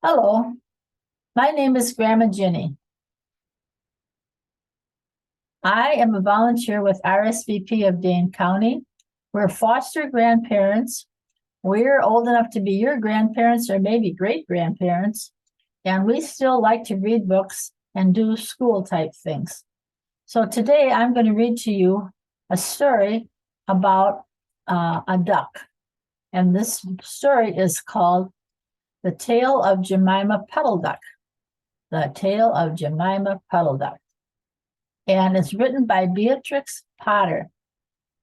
Hello, my name is Grandma Jenny. I am a volunteer with RSVP of Dane County. We're foster grandparents. We're old enough to be your grandparents or maybe great grandparents, and we still like to read books and do school type things. So today I'm going to read to you a story about a duck. And this story is called The Tale of Jemima Puddle-Duck. The Tale of Jemima Puddle-Duck. And it's written by Beatrix Potter.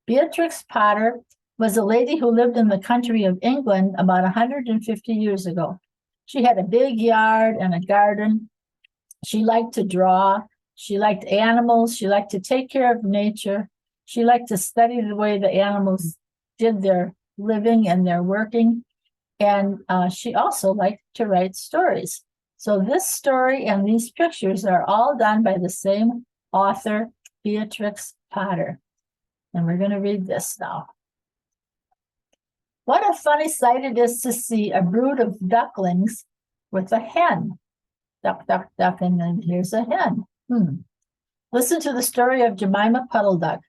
Beatrix Potter was a lady who lived in the country of England about 150 years ago. She had a big yard and a garden. She liked to draw. She liked animals. She liked to take care of nature. She liked to study the way the animals did their living and their working. And she also liked to write stories. So this story and these pictures are all done by the same author, Beatrix Potter. And we're going to read this now. What a funny sight it is to see a brood of ducklings with a hen. Duck, duck, duck, and then here's a hen. Listen to the story of Jemima Puddle-Duck,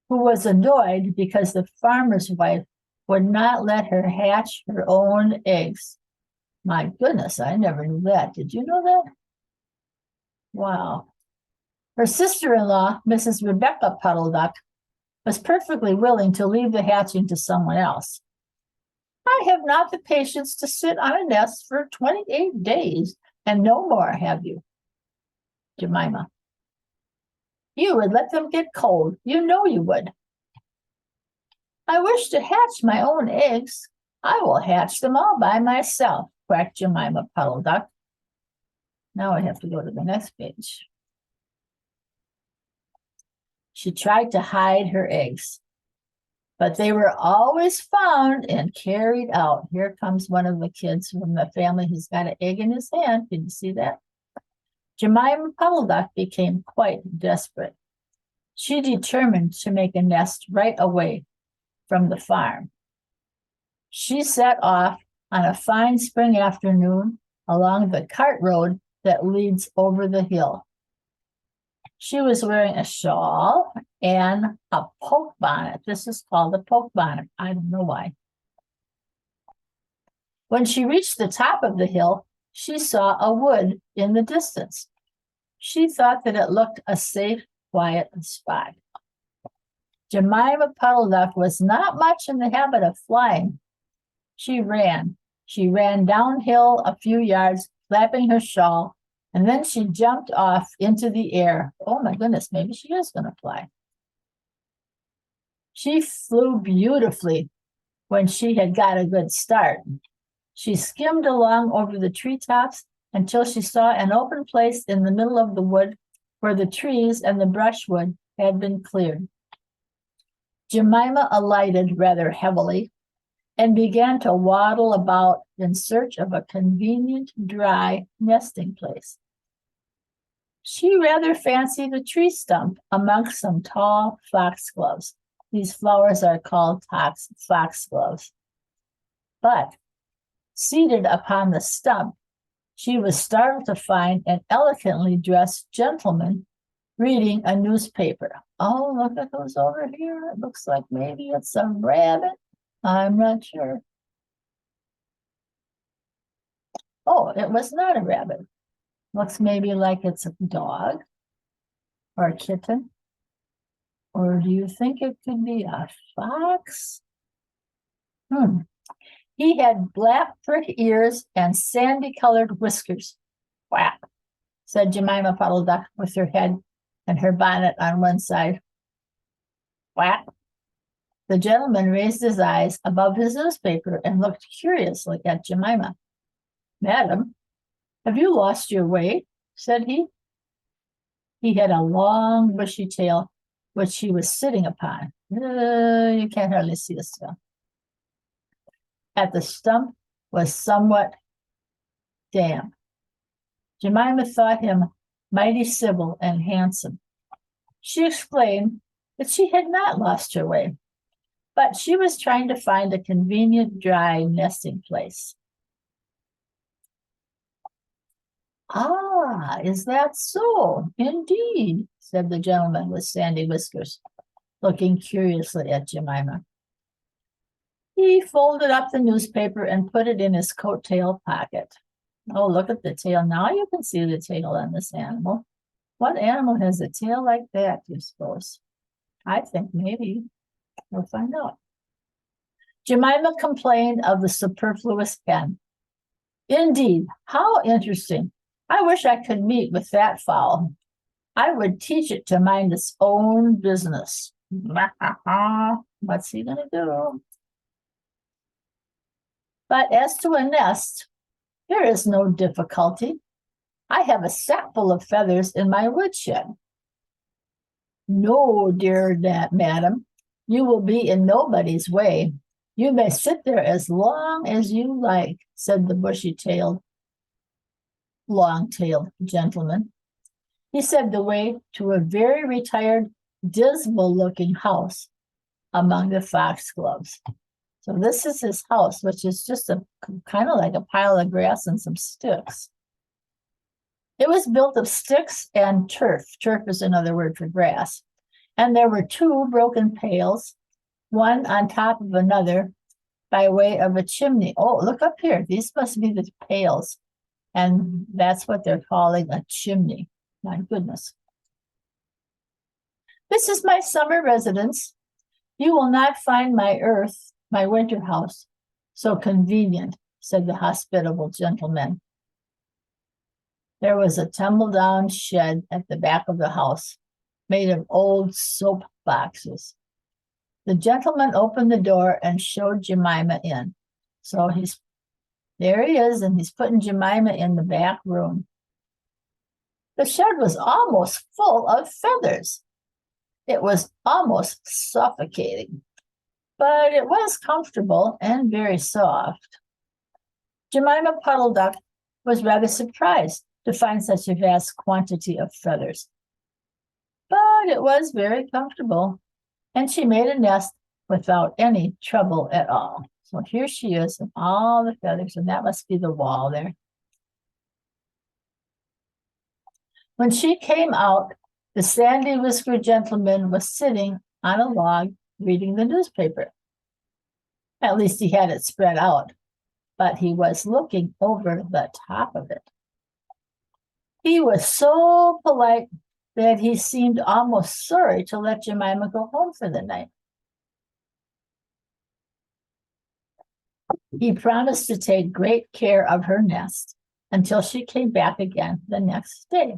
who was annoyed because the farmer's wife would not let her hatch her own eggs. My goodness, I never knew that. Did you know that? Wow. Her sister-in-law, Mrs. Rebecca Puddle-Duck, was perfectly willing to leave the hatching to someone else. I have not the patience to sit on a nest for 28 days and no more, have you? Jemima. You would let them get cold. You know you would. I wish to hatch my own eggs. I will hatch them all by myself, quacked Jemima Puddle-Duck. Now I have to go to the next page. She tried to hide her eggs, but they were always found and carried out. Here comes one of the kids from the family. He's got an egg in his hand. Can you see that? Jemima Puddle-Duck became quite desperate. She determined to make a nest right away from the farm. She set off on a fine spring afternoon along the cart road that leads over the hill. She was wearing a shawl and a poke bonnet. This is called a poke bonnet. I don't know why. When she reached the top of the hill, she saw a wood in the distance. She thought that it looked a safe, quiet spot. Jemima Puddle-Duck was not much in the habit of flying. She ran. She ran downhill a few yards, flapping her shawl, and then she jumped off into the air. Oh my goodness, maybe she is going to fly. She flew beautifully when she had got a good start. She skimmed along over the treetops until she saw an open place in the middle of the wood where the trees and the brushwood had been cleared. Jemima alighted rather heavily and began to waddle about in search of a convenient, dry nesting place. She rather fancied a tree stump amongst some tall foxgloves. These flowers are called foxgloves. But seated upon the stump, she was startled to find an elegantly dressed gentleman reading a newspaper. Oh, look at who's over here. It looks like maybe it's a rabbit. I'm not sure. Oh, it was not a rabbit. Looks maybe like it's a dog or a kitten. Or do you think it could be a fox? He had black prick ears and sandy-colored whiskers. Quack, said Jemima Puddle-Duck with her head and her bonnet on one side. Quack. The gentleman raised his eyes above his newspaper and looked curiously at Jemima. Madam, have you lost your way? Said he. He had a long, bushy tail, which he was sitting upon. You can't hardly see the tail. At the stump was somewhat damp. Jemima thought him mighty civil and handsome. She explained that she had not lost her way, but she was trying to find a convenient, dry nesting place. Ah, is that so? Indeed, said the gentleman with sandy whiskers, looking curiously at Jemima. He folded up the newspaper and put it in his coat tail pocket. Oh, look at the tail. Now you can see the tail on this animal. What animal has a tail like that, you suppose? I think maybe we'll find out. Jemima complained of the superfluous hen. Indeed, how interesting. I wish I could meet with that fowl. I would teach it to mind its own business. What's he going to do? But as to a nest, there is no difficulty. I have a sack full of feathers in my woodshed. No, dear madam, you will be in nobody's way. You may sit there as long as you like, said the bushy-tailed, long-tailed gentleman. He said the way to a very retired, dismal-looking house among the foxgloves. So this is his house, which is just a kind of like a pile of grass and some sticks. It was built of sticks and turf. Turf is another word for grass. And there were two broken pails, one on top of another, by way of a chimney. Oh, look up here. These must be the pails. And that's what they're calling a chimney. My goodness. This is my summer residence. You will not find my winter house, so convenient, said the hospitable gentleman. There was a tumble-down shed at the back of the house, made of old soap boxes. The gentleman opened the door and showed Jemima in. So there he is, and he's putting Jemima in the back room. The shed was almost full of feathers. It was almost suffocating, but it was comfortable and very soft. Jemima Puddle-Duck was rather surprised to find such a vast quantity of feathers, but it was very comfortable, and she made a nest without any trouble at all. So here she is in all the feathers, and that must be the wall there. When she came out, the sandy-whiskered gentleman was sitting on a log reading the newspaper. At least he had it spread out, but he was looking over the top of it. He was so polite that he seemed almost sorry to let Jemima go home for the night. He promised to take great care of her nest until she came back again the next day.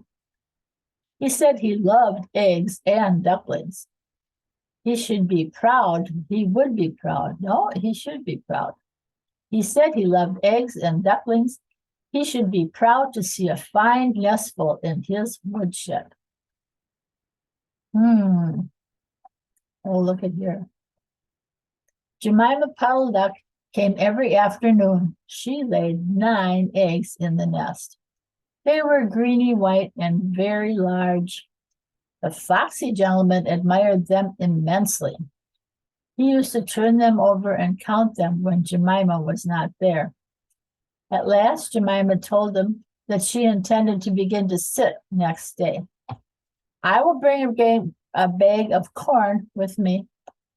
He said he loved eggs and ducklings. He should be proud. He would be proud. No, he should be proud. He said he loved eggs and ducklings. He should be proud to see a fine nestful in his woodshed. Oh, look at here. Jemima Puddle-Duck came every afternoon. She laid 9 eggs in the nest. They were greeny white and very large. The foxy gentleman admired them immensely. He used to turn them over and count them when Jemima was not there. At last, Jemima told him that she intended to begin to sit next day. I will bring a bag of corn with me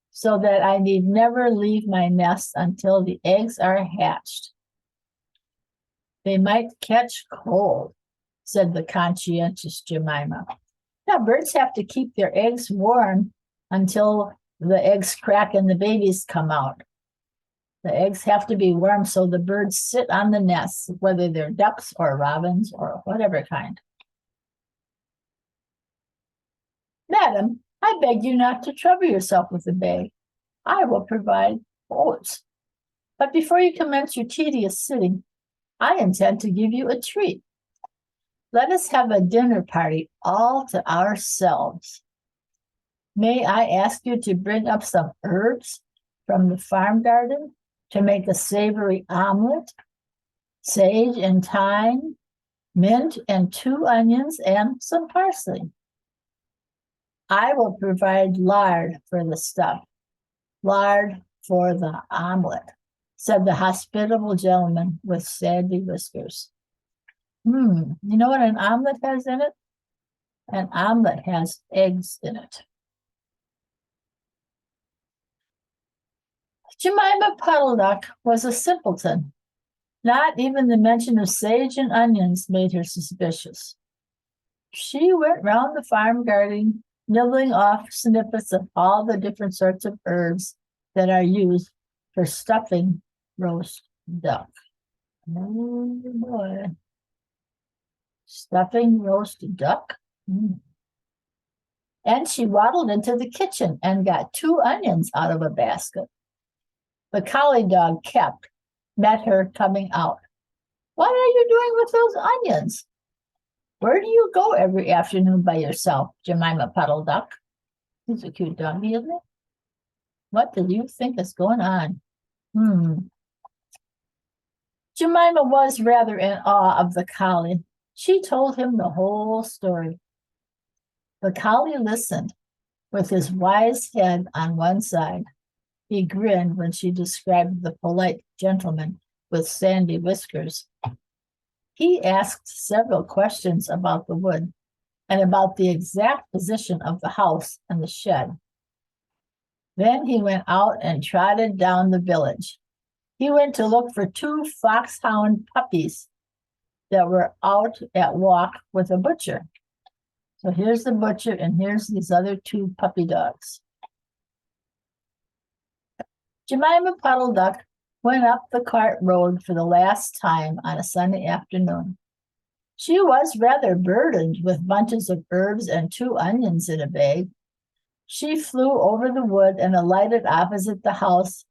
so that I need never leave my nest until the eggs are hatched. They might catch cold, said the conscientious Jemima. Now, birds have to keep their eggs warm until the eggs crack and the babies come out. The eggs have to be warm so the birds sit on the nests, whether they're ducks or robins or whatever kind. Madam, I beg you not to trouble yourself with the bag. I will provide oats. But before you commence your tedious sitting, I intend to give you a treat. Let us have a dinner party all to ourselves. May I ask you to bring up some herbs from the farm garden to make a savory omelet, sage and thyme, mint and 2 onions, and some parsley. I will provide lard for the stuff, lard for the omelet, said the hospitable gentleman with sandy whiskers. You know what an omelet has in it? An omelet has eggs in it. Jemima Puddle-Duck was a simpleton. Not even the mention of sage and onions made her suspicious. She went round the farm garden, nibbling off snippets of all the different sorts of herbs that are used for stuffing roast duck. Oh boy. Stuffing roast duck? And she waddled into the kitchen and got 2 onions out of a basket. The collie dog met her coming out. What are you doing with those onions? Where do you go every afternoon by yourself, Jemima Puddle-Duck? He's a cute doggy, isn't it? What do you think is going on? Jemima was rather in awe of the collie. She told him the whole story. The collie listened, with his wise head on one side. He grinned when she described the polite gentleman with sandy whiskers. He asked several questions about the wood and about the exact position of the house and the shed. Then he went out and trotted down the village. He went to look for 2 foxhound puppies that were out at walk with a butcher. So here's the butcher, and here's these other 2 puppy dogs. Jemima Puddle-Duck went up the cart road for the last time on a sunny afternoon. She was rather burdened with bunches of herbs and 2 onions in a bag. She flew over the wood and alighted opposite the house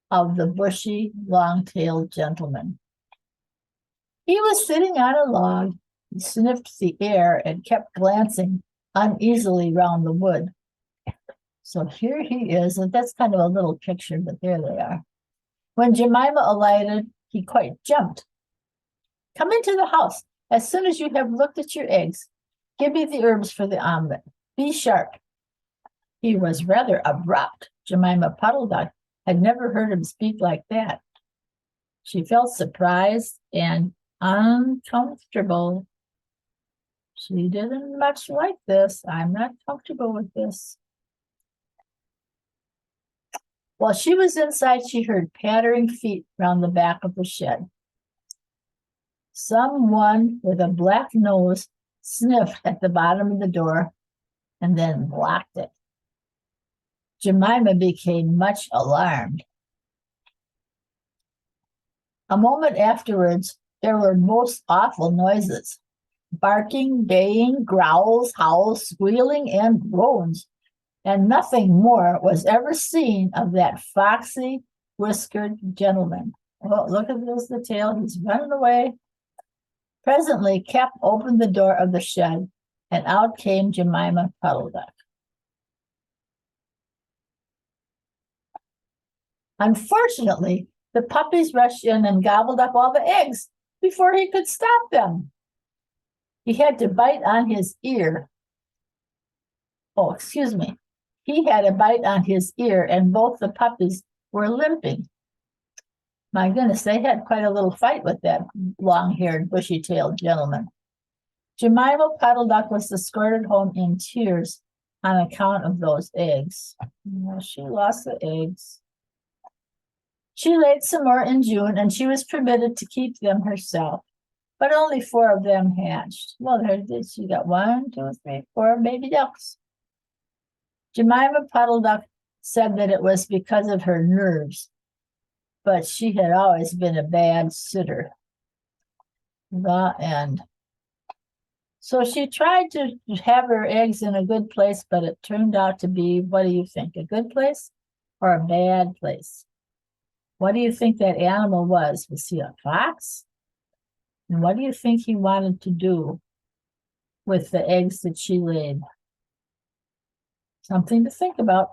of the bushy, long-tailed gentleman. He was sitting on a log. He sniffed the air and kept glancing uneasily round the wood. So here he is, and that's kind of a little picture, but there they are. When Jemima alighted, he quite jumped. Come into the house as soon as you have looked at your eggs. Give me the herbs for the omelet. Be sharp. He was rather abrupt. Jemima Puddle-Duck had never heard him speak like that. She felt surprised and uncomfortable. She didn't much like this. I'm not comfortable with this. While she was inside, she heard pattering feet round the back of the shed. Someone with a black nose sniffed at the bottom of the door and then blocked it. Jemima became much alarmed. A moment afterwards, there were most awful noises. Barking, baying, growls, howls, squealing, and groans. And nothing more was ever seen of that foxy, whiskered gentleman. Oh, look at this, the tail. He's running away. Presently, Cap opened the door of the shed, and out came Jemima Puddle-Duck. Unfortunately, the puppies rushed in and gobbled up all the eggs before he could stop them. He had to bite on his ear. Oh, excuse me. He had a bite on his ear, and both the puppies were limping. My goodness, they had quite a little fight with that long-haired, bushy-tailed gentleman. Jemima Puddle-Duck was escorted home in tears on account of those eggs. She lost the eggs. She laid some more in June, and she was permitted to keep them herself, but only 4 of them hatched. Well, she got 1, 2, 3, 4 baby ducks. Jemima Puddle-Duck said that it was because of her nerves, but she had always been a bad sitter. The end. So she tried to have her eggs in a good place, but it turned out to be, what do you think, a good place or a bad place? What do you think that animal was? Was he a fox? And what do you think he wanted to do with the eggs that she laid? Something to think about.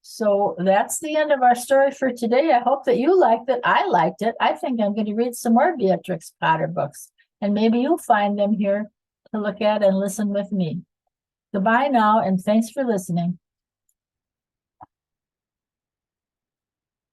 So that's the end of our story for today. I hope that you liked it. I liked it. I think I'm going to read some more Beatrix Potter books, and maybe you'll find them here to look at and listen with me. Goodbye now, and thanks for listening.